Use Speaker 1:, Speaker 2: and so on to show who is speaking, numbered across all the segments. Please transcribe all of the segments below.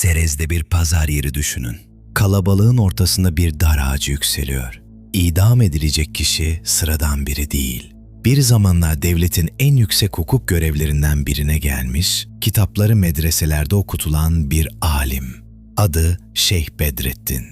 Speaker 1: Serez'de bir pazar yeri düşünün. Kalabalığın ortasında bir dar ağacı yükseliyor. İdam edilecek kişi sıradan biri değil. Bir zamanlar devletin en yüksek hukuk görevlerinden birine gelmiş, kitapları medreselerde okutulan bir alim. Adı Şeyh Bedrettin.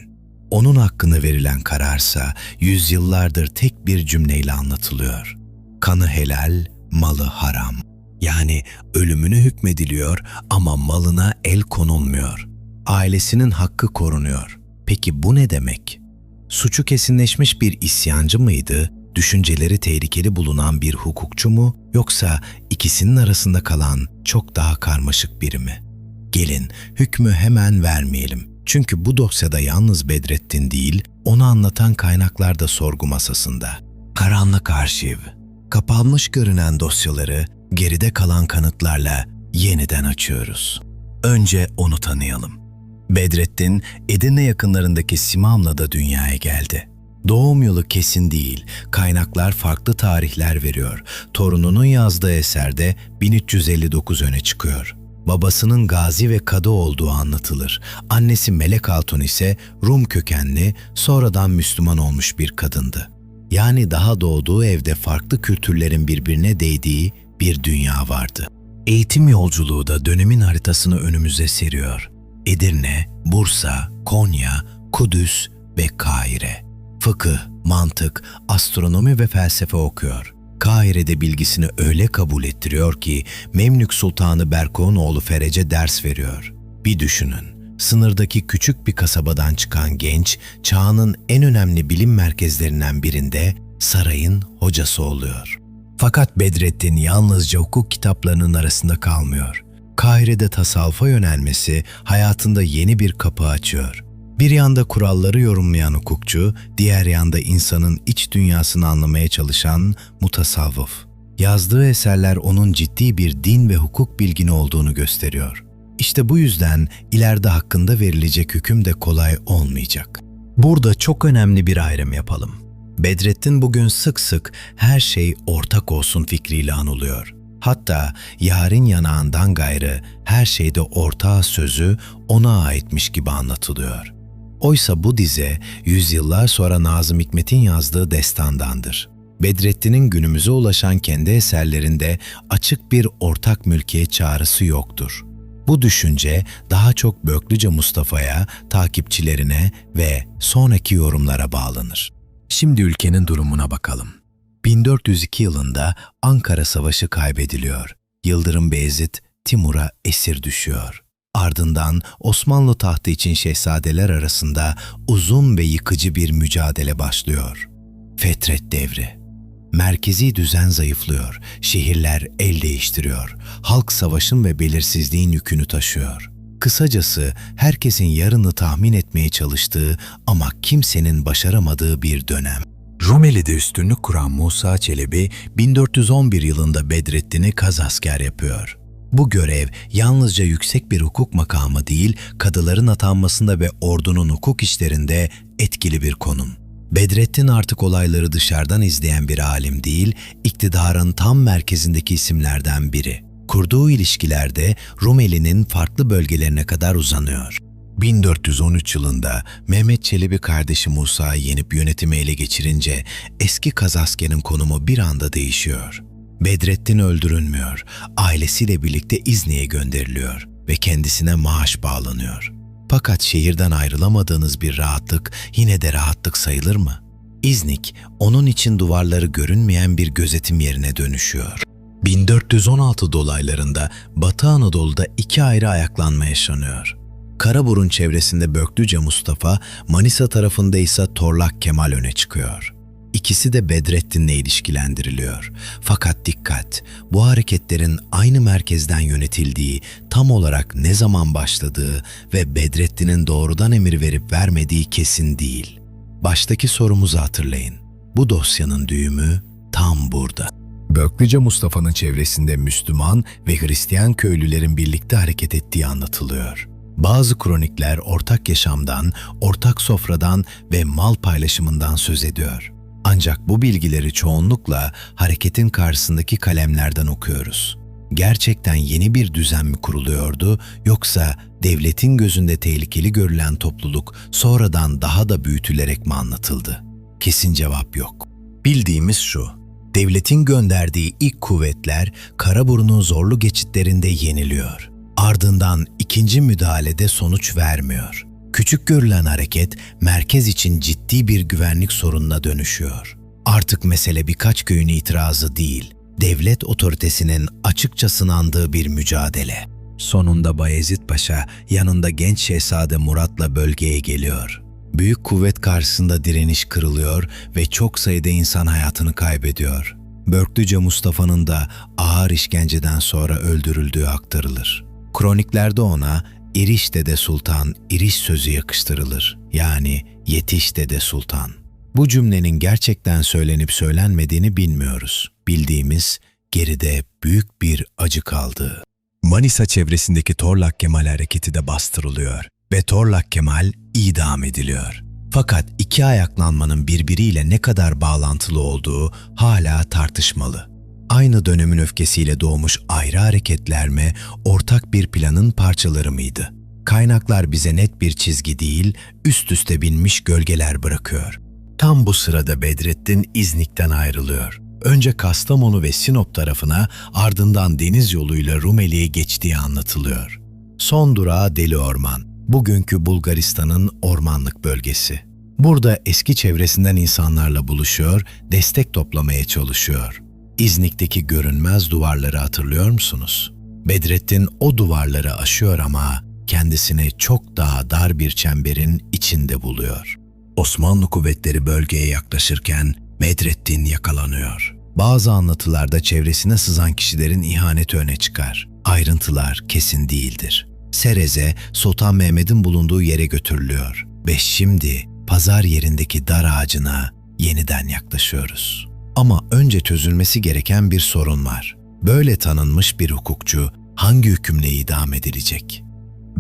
Speaker 1: Onun hakkını verilen kararsa yüzyıllardır tek bir cümleyle anlatılıyor. Kanı helal, malı haram. Yani ölümünü hükmediliyor ama malına el konulmuyor. Ailesinin hakkı korunuyor. Peki bu ne demek? Suçu kesinleşmiş bir isyancı mıydı, düşünceleri tehlikeli bulunan bir hukukçu mu, yoksa ikisinin arasında kalan çok daha karmaşık biri mi? Gelin hükmü hemen vermeyelim. Çünkü bu dosyada yalnız Bedrettin değil, onu anlatan kaynaklar da sorgu masasında. Karanlık arşiv, kapanmış görünen dosyaları geride kalan kanıtlarla yeniden açıyoruz. Önce onu tanıyalım. Bedrettin, Edirne yakınlarındaki Simamla'da dünyaya geldi. Doğum yılı kesin değil, kaynaklar farklı tarihler veriyor. Torununun yazdığı eserde 1359 öne çıkıyor. Babasının gazi ve kadı olduğu anlatılır. Annesi Melek Hatun ise Rum kökenli, sonradan Müslüman olmuş bir kadındı. Yani daha doğduğu evde farklı kültürlerin birbirine değdiği bir dünya vardı. Eğitim yolculuğu da dönemin haritasını önümüze seriyor. Edirne, Bursa, Konya, Kudüs ve Kahire. Fıkıh, mantık, astronomi ve felsefe okuyor. Kahire'de bilgisini öyle kabul ettiriyor ki Memlük Sultanı Berkok'un oğlu Ferec'e ders veriyor. Bir düşünün, sınırdaki küçük bir kasabadan çıkan genç, çağının en önemli bilim merkezlerinden birinde sarayın hocası oluyor. Fakat Bedrettin yalnızca hukuk kitaplarının arasında kalmıyor. Kahire'de tasavvufa yönelmesi hayatında yeni bir kapı açıyor. Bir yanda kuralları yorumlayan hukukçu, diğer yanda insanın iç dünyasını anlamaya çalışan mutasavvıf. Yazdığı eserler onun ciddi bir din ve hukuk bilgini olduğunu gösteriyor. İşte bu yüzden ileride hakkında verilecek hüküm de kolay olmayacak. Burada çok önemli bir ayrım yapalım. Bedrettin bugün sık sık her şey ortak olsun fikriyle anılıyor. Hatta yarın yanağından gayrı her şeyde ortağı sözü ona aitmiş gibi anlatılıyor. Oysa bu dize yüzyıllar sonra Nazım Hikmet'in yazdığı destandandır. Bedrettin'in günümüze ulaşan kendi eserlerinde açık bir ortak mülkiyet çağrısı yoktur. Bu düşünce daha çok Böklüce Mustafa'ya, takipçilerine ve sonraki yorumlara bağlanır. Şimdi ülkenin durumuna bakalım. 1402 yılında Ankara Savaşı kaybediliyor. Yıldırım Beyazıt Timur'a esir düşüyor. Ardından Osmanlı tahtı için şehzadeler arasında uzun ve yıkıcı bir mücadele başlıyor. Fetret devri. Merkezi düzen zayıflıyor, şehirler el değiştiriyor, halk savaşın ve belirsizliğin yükünü taşıyor. Kısacası herkesin yarını tahmin etmeye çalıştığı ama kimsenin başaramadığı bir dönem. Rumeli'de üstünlük kuran Musa Çelebi 1411 yılında Bedrettin'i kazasker yapıyor. Bu görev yalnızca yüksek bir hukuk makamı değil, kadıların atanmasında ve ordunun hukuk işlerinde etkili bir konum. Bedrettin artık olayları dışarıdan izleyen bir alim değil, iktidarın tam merkezindeki isimlerden biri. Kurduğu ilişkilerde Rumeli'nin farklı bölgelerine kadar uzanıyor. 1413 yılında Mehmet Çelebi kardeşi Musa'yı yenip yönetimi ele geçirince eski kazaskerin konumu bir anda değişiyor. Bedrettin öldürülmüyor, ailesiyle birlikte İznik'e gönderiliyor ve kendisine maaş bağlanıyor. Fakat şehirden ayrılamadığınız bir rahatlık yine de rahatlık sayılır mı? İznik, onun için duvarları görünmeyen bir gözetim yerine dönüşüyor. 1416 dolaylarında Batı Anadolu'da iki ayrı ayaklanma yaşanıyor. Karaburun çevresinde Böklüce Mustafa, Manisa tarafında ise Torlak Kemal öne çıkıyor. İkisi de Bedrettin'le ilişkilendiriliyor. Fakat dikkat, bu hareketlerin aynı merkezden yönetildiği, tam olarak ne zaman başladığı ve Bedrettin'in doğrudan emir verip vermediği kesin değil. Baştaki sorumuzu hatırlayın. Bu dosyanın düğümü tam burada. Böklüce Mustafa'nın çevresinde Müslüman ve Hristiyan köylülerin birlikte hareket ettiği anlatılıyor. Bazı kronikler ortak yaşamdan, ortak sofradan ve mal paylaşımından söz ediyor. Ancak bu bilgileri çoğunlukla hareketin karşısındaki kalemlerden okuyoruz. Gerçekten yeni bir düzen mi kuruluyordu, yoksa devletin gözünde tehlikeli görülen topluluk sonradan daha da büyütülerek mi anlatıldı? Kesin cevap yok. Bildiğimiz şu: devletin gönderdiği ilk kuvvetler Karaburun'un zorlu geçitlerinde yeniliyor. Ardından ikinci müdahalede sonuç vermiyor. Küçük görülen hareket merkez için ciddi bir güvenlik sorununa dönüşüyor. Artık mesele birkaç köyün itirazı değil, devlet otoritesinin açıkça sınandığı bir mücadele. Sonunda Bayezid Paşa yanında genç Şehzade Murat'la bölgeye geliyor. Büyük kuvvet karşısında direniş kırılıyor ve çok sayıda insan hayatını kaybediyor. Börklüce Mustafa'nın da ağır işkenceden sonra öldürüldüğü aktarılır. Kroniklerde ona İriş Dede Sultan, İriş sözü yakıştırılır. Yani yetiş Dede Sultan. Bu cümlenin gerçekten söylenip söylenmediğini bilmiyoruz. Bildiğimiz, geride büyük bir acı kaldı. Manisa çevresindeki Torlak Kemal hareketi de bastırılıyor ve Torlak Kemal idam ediliyor. Fakat iki ayaklanmanın birbiriyle ne kadar bağlantılı olduğu hala tartışmalı. Aynı dönemin öfkesiyle doğmuş ayrı hareketler mi, ortak bir planın parçaları mıydı? Kaynaklar bize net bir çizgi değil, üst üste binmiş gölgeler bırakıyor. Tam bu sırada Bedrettin İznik'ten ayrılıyor. Önce Kastamonu ve Sinop tarafına, ardından deniz yoluyla Rumeli'ye geçtiği anlatılıyor. Son durağı Deli Orman, bugünkü Bulgaristan'ın ormanlık bölgesi. Burada eski çevresinden insanlarla buluşuyor, destek toplamaya çalışıyor. İznik'teki görünmez duvarları hatırlıyor musunuz? Bedrettin o duvarları aşıyor ama kendisini çok daha dar bir çemberin içinde buluyor. Osmanlı kuvvetleri bölgeye yaklaşırken Bedrettin yakalanıyor. Bazı anlatılarda çevresine sızan kişilerin ihaneti öne çıkar. Ayrıntılar kesin değildir. Serez'e Sultan Mehmet'in bulunduğu yere götürülüyor ve şimdi pazar yerindeki dar ağacına yeniden yaklaşıyoruz. Ama önce çözülmesi gereken bir sorun var. Böyle tanınmış bir hukukçu hangi hükümle idam edilecek?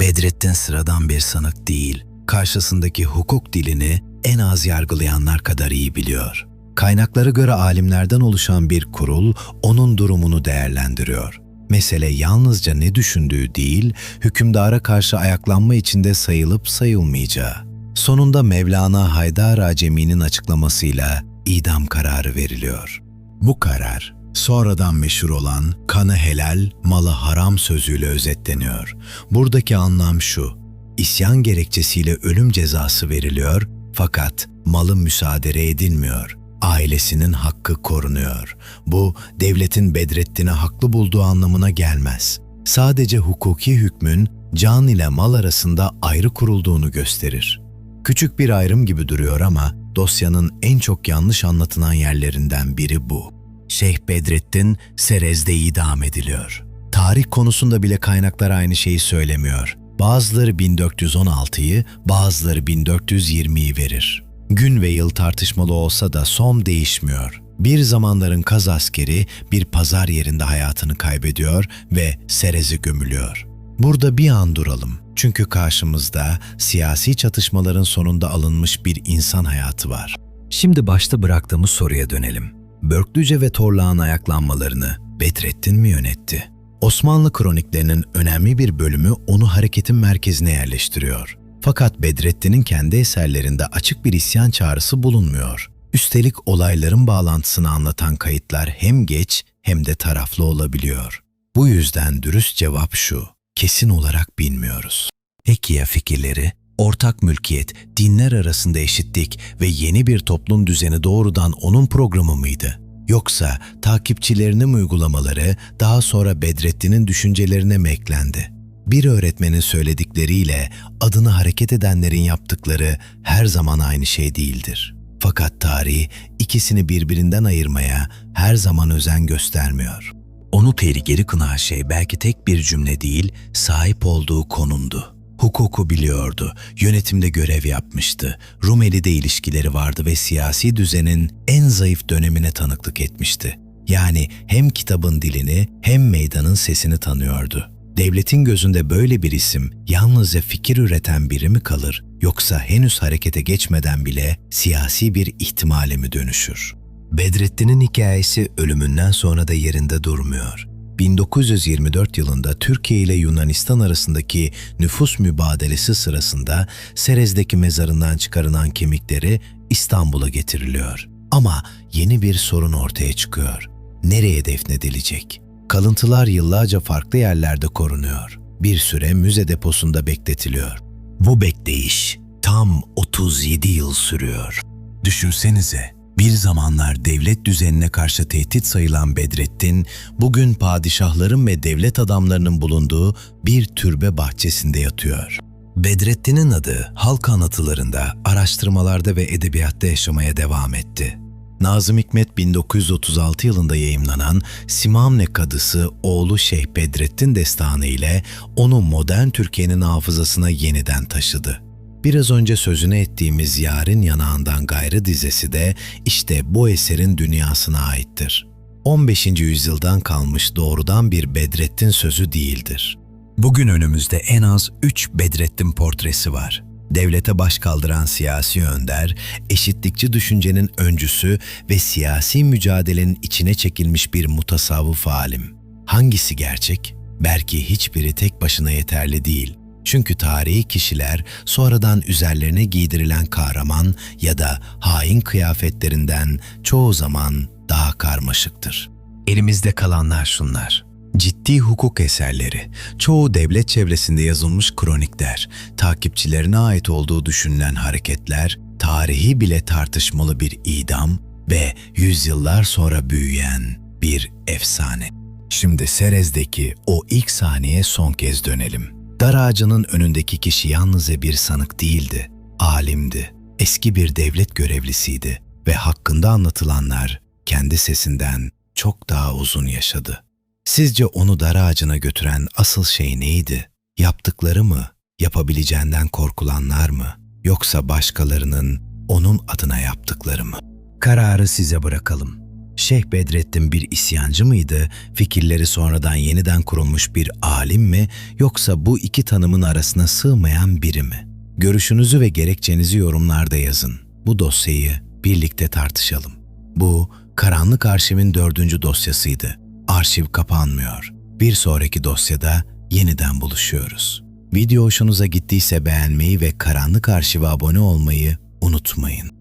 Speaker 1: Bedrettin sıradan bir sanık değil, karşısındaki hukuk dilini en az yargılayanlar kadar iyi biliyor. Kaynaklara göre alimlerden oluşan bir kurul onun durumunu değerlendiriyor. Mesele yalnızca ne düşündüğü değil, hükümdara karşı ayaklanma içinde sayılıp sayılmayacağı. Sonunda Mevlana Haydar Acemi'nin açıklamasıyla idam kararı veriliyor. Bu karar, sonradan meşhur olan kanı helal, malı haram sözüyle özetleniyor. Buradaki anlam şu: İsyan gerekçesiyle ölüm cezası veriliyor fakat malı müsaade edilmiyor. Ailesinin hakkı korunuyor. Bu, devletin Bedrettin'i haklı bulduğu anlamına gelmez. Sadece hukuki hükmün can ile mal arasında ayrı kurulduğunu gösterir. Küçük bir ayrım gibi duruyor ama dosyanın en çok yanlış anlatılan yerlerinden biri bu. Şeyh Bedrettin Serez'de idam ediliyor. Tarih konusunda bile kaynaklar aynı şeyi söylemiyor. Bazıları 1416'yı, bazıları 1420'yi verir. Gün ve yıl tartışmalı olsa da son değişmiyor. Bir zamanların Kaz askeri bir pazar yerinde hayatını kaybediyor ve Serez'e gömülüyor. Burada bir an duralım. Çünkü karşımızda siyasi çatışmaların sonunda alınmış bir insan hayatı var. Şimdi başta bıraktığımız soruya dönelim. Börklüce ve Torlak'ın ayaklanmalarını Bedrettin mi yönetti? Osmanlı kroniklerinin önemli bir bölümü onu hareketin merkezine yerleştiriyor. Fakat Bedrettin'in kendi eserlerinde açık bir isyan çağrısı bulunmuyor. Üstelik olayların bağlantısını anlatan kayıtlar hem geç hem de taraflı olabiliyor. Bu yüzden dürüst cevap şu: kesin olarak bilmiyoruz. Peki ya fikirleri? Ortak mülkiyet, dinler arasında eşitlik ve yeni bir toplum düzeni doğrudan onun programı mıydı? Yoksa takipçilerinin uygulamaları daha sonra Bedrettin'in düşüncelerine mi eklendi? Bir öğretmenin söyledikleriyle adını hareket edenlerin yaptıkları her zaman aynı şey değildir. Fakat tarih ikisini birbirinden ayırmaya her zaman özen göstermiyor. Onu tehlikeli kılan şey belki tek bir cümle değil, sahip olduğu konumdu. Hukuku biliyordu, yönetimde görev yapmıştı, Rumeli'de ilişkileri vardı ve siyasi düzenin en zayıf dönemine tanıklık etmişti. Yani hem kitabın dilini hem meydanın sesini tanıyordu. Devletin gözünde böyle bir isim yalnızca fikir üreten biri mi kalır, yoksa henüz harekete geçmeden bile siyasi bir ihtimale mi dönüşür? Bedrettin'in hikayesi ölümünden sonra da yerinde durmuyor. 1924 yılında Türkiye ile Yunanistan arasındaki nüfus mübadelesi sırasında Serez'deki mezarından çıkarılan kemikleri İstanbul'a getiriliyor. Ama yeni bir sorun ortaya çıkıyor. Nereye defnedilecek? Kalıntılar yıllarca farklı yerlerde korunuyor. Bir süre müze deposunda bekletiliyor. Bu bekleyiş tam 37 yıl sürüyor. Düşünsenize, bir zamanlar devlet düzenine karşı tehdit sayılan Bedrettin, bugün padişahların ve devlet adamlarının bulunduğu bir türbe bahçesinde yatıyor. Bedrettin'in adı halk anlatılarında, araştırmalarda ve edebiyatta yaşamaya devam etti. Nazım Hikmet 1936 yılında yayımlanan Simamne Kadısı oğlu Şeyh Bedrettin destanı ile onu modern Türkiye'nin hafızasına yeniden taşıdı. Biraz önce sözünü ettiğimiz Yarın Yanağından Gayrı dizesi de işte bu eserin dünyasına aittir. 15. yüzyıldan kalmış doğrudan bir Bedrettin sözü değildir. Bugün önümüzde en az 3 Bedrettin portresi var. Devlete baş kaldıran siyasi önder, eşitlikçi düşüncenin öncüsü ve siyasi mücadelenin içine çekilmiş bir mutasavvıf alim. Hangisi gerçek? Belki hiçbiri tek başına yeterli değil. Çünkü tarihi kişiler sonradan üzerlerine giydirilen kahraman ya da hain kıyafetlerinden çoğu zaman daha karmaşıktır. Elimizde kalanlar şunlar: ciddi hukuk eserleri, çoğu devlet çevresinde yazılmış kronikler, takipçilerine ait olduğu düşünülen hareketler, tarihi bile tartışmalı bir idam ve yüzyıllar sonra büyüyen bir efsane. Şimdi Serez'deki o ilk sahneye son kez dönelim. Dar ağacının önündeki kişi yalnızca bir sanık değildi, alimdi, eski bir devlet görevlisiydi ve hakkında anlatılanlar kendi sesinden çok daha uzun yaşadı. Sizce onu dar ağacına götüren asıl şey neydi? Yaptıkları mı? Yapabileceğinden korkulanlar mı? Yoksa başkalarının onun adına yaptıkları mı? Kararı size bırakalım. Şeyh Bedrettin bir isyancı mıydı, fikirleri sonradan yeniden kurulmuş bir alim mi, yoksa bu iki tanımın arasına sığmayan biri mi? Görüşünüzü ve gerekçenizi yorumlarda yazın. Bu dosyayı birlikte tartışalım. Bu, Karanlık Arşiv'in 4. dosyasıydı. Arşiv kapanmıyor. Bir sonraki dosyada yeniden buluşuyoruz. Video hoşunuza gittiyse beğenmeyi ve Karanlık Arşiv'e abone olmayı unutmayın.